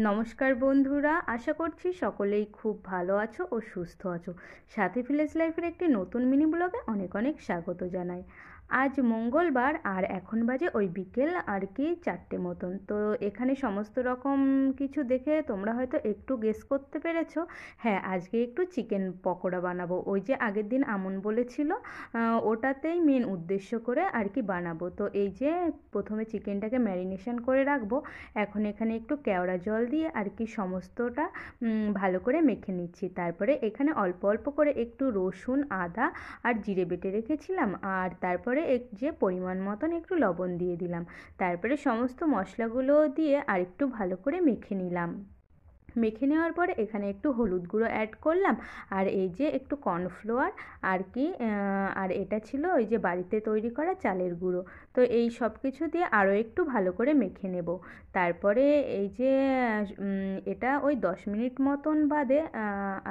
নমস্কার বন্ধুরা, আশা করছি সকলেই খুব ভালো আছো ও সুস্থ আছো। সাথী ভিলেজ লাইফের একটি নতুন মিনি ব্লগে অনেক অনেক স্বাগত জানাই। আজ মঙ্গলবার আর এখন বাজে ওই বিকেল আর কি 4টে মতন। তো এখানে সমস্ত রকম কিছু দেখে তোমরা হয়তো একটু গেস করতে পেরেছো। হ্যাঁ, আজকে একটু চিকেন পকোড়া বানাবো। ওই যে আগের দিন আমন বলেছিল, ওটাতেই মেন উদ্দেশ্য করে আর কি বানাবো। তো এই যে প্রথমে চিকেনটাকে ম্যারিনেশন করে রাখবো। এখন এখানে একটু কেওড়া জল দিয়ে আর কি সমস্তটা ভালো করে মেখে নিচ্ছি। তারপরে এখানে অল্প অল্প করে একটু রসুন, আদা আর জিরে বেটে রেখেছিলাম। আর তারপরে যে পরিমাণ মতন একটু লবণ দিয়ে দিলাম। তারপরে সমস্ত মশলাগুলো দিয়ে আর একটু ভালো করে মেখে নিলাম। মেখে নেওয়ার পরে এখানে একটু হলুদ গুঁড়ো অ্যাড করলাম। আর এই যে একটু কর্নফ্লাওয়ার আর কি, আর এটা ছিল ওই যে বাড়িতে তৈরি করা চালের গুঁড়ো। তো এই সব কিছু দিয়ে আরও একটু ভালো করে মেখে নেব। তারপরে এই যে এটা ওই 10 মিনিট মতন বাদে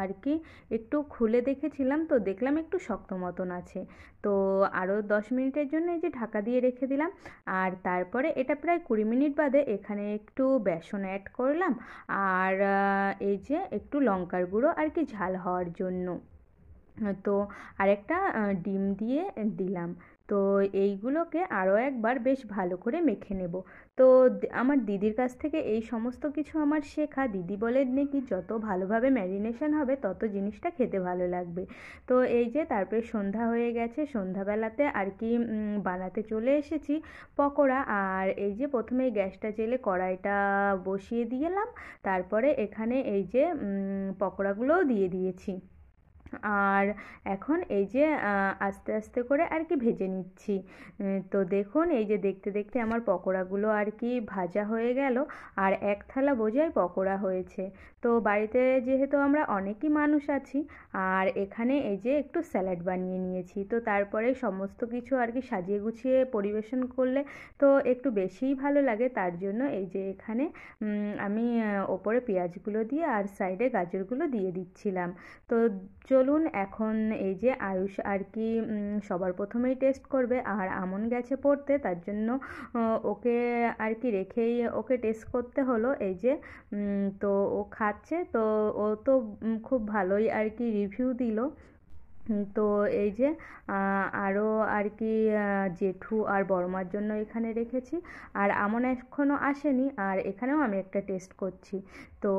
আর কি একটু খুলে দেখেছিলাম, তো দেখলাম একটু শক্ত মতন আছে। তো আরও 10 মিনিটের জন্য এই যে ঢাকা দিয়ে রেখে দিলাম। আর তারপরে এটা প্রায় 20 মিনিট বাদে এখানে একটু বেসন অ্যাড করলাম। আর এই যে একটু লঙ্কার গুঁড়ো আর কি ঝাল হওয়ার জন্য। তো আরেকটা ডিম দিয়ে দিলাম। তো এইগুলোকে আরও একবার বেশ ভালো করে মেখে নেব। তো আমার দিদির কাছ থেকে এই সমস্ত কিছু আমার শেখা। দিদি বলে নাকি যত ভালোভাবে ম্যারিনেশন হবে তত জিনিসটা খেতে ভালো লাগবে। তো এই যে তারপরে সন্ধ্যা হয়ে গেছে, সন্ধ্যাবেলাতে আর কি বানাতে চলে এসেছি পকোড়া। আর এই যে প্রথমে গ্যাসটা জেলে কড়াইটা বসিয়ে দিলাম। তারপরে এখানে এই যে পকোড়াগুলোও দিয়ে দিয়েছি। আর এখন এই যে আস্তে আস্তে করে আর কি ভেজে নিচ্ছি। তো দেখুন এই যে দেখতে দেখতে আমার পকোড়াগুলো আর কি ভাজা হয়ে গেল। আর এক থালা বোঝাই পকোড়া হয়েছে। তো বাড়িতে যেহেতু আমরা অনেকই মানুষ আছি, আর এখানে এই যে একটু স্যালাড বানিয়ে নিয়েছি। তো তারপরে সমস্ত কিছু আর কি সাজিয়ে গুছিয়ে পরিবেশন করলে তো একটু বেশিই ভালো লাগে। তার জন্য এই যে এখানে আমি ওপরে পেঁয়াজগুলো দিয়ে আর সাইডে গাজরগুলো দিয়ে দিচ্ছিলাম। তো চলুন এখন এই যে আয়ুষ আর কি সবার প্রথমেই টেস্ট করবে। আর আমন গেছে পড়তে, তার জন্য ওকে আর কি রেখেই ওকে টেস্ট করতে হলো। এই যে তো ও খাচ্ছে। তো ও তো খুব ভালোই আর কি রিভিউ দিল। তো এই যে আরও আর কি জেঠু আর বড়মার জন্য এখানে রেখেছি। আর আমন এখনও আসেনি, আর এখানেও আমি একটা টেস্ট করছি। তো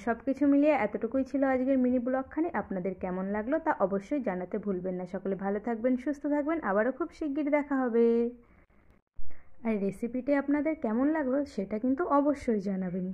সব কিছু মিলিয়ে এতটুকুই ছিল আজকের মিনি ব্লগখানি। আপনাদের কেমন লাগলো তা অবশ্যই জানাতে ভুলবেন না। সকলে ভালো থাকবেন, সুস্থ থাকবেন, আবারও খুব শিগগিরই দেখা হবে। আর রেসিপিটি আপনাদের কেমন লাগলো সেটা কিন্তু অবশ্যই জানাবেন।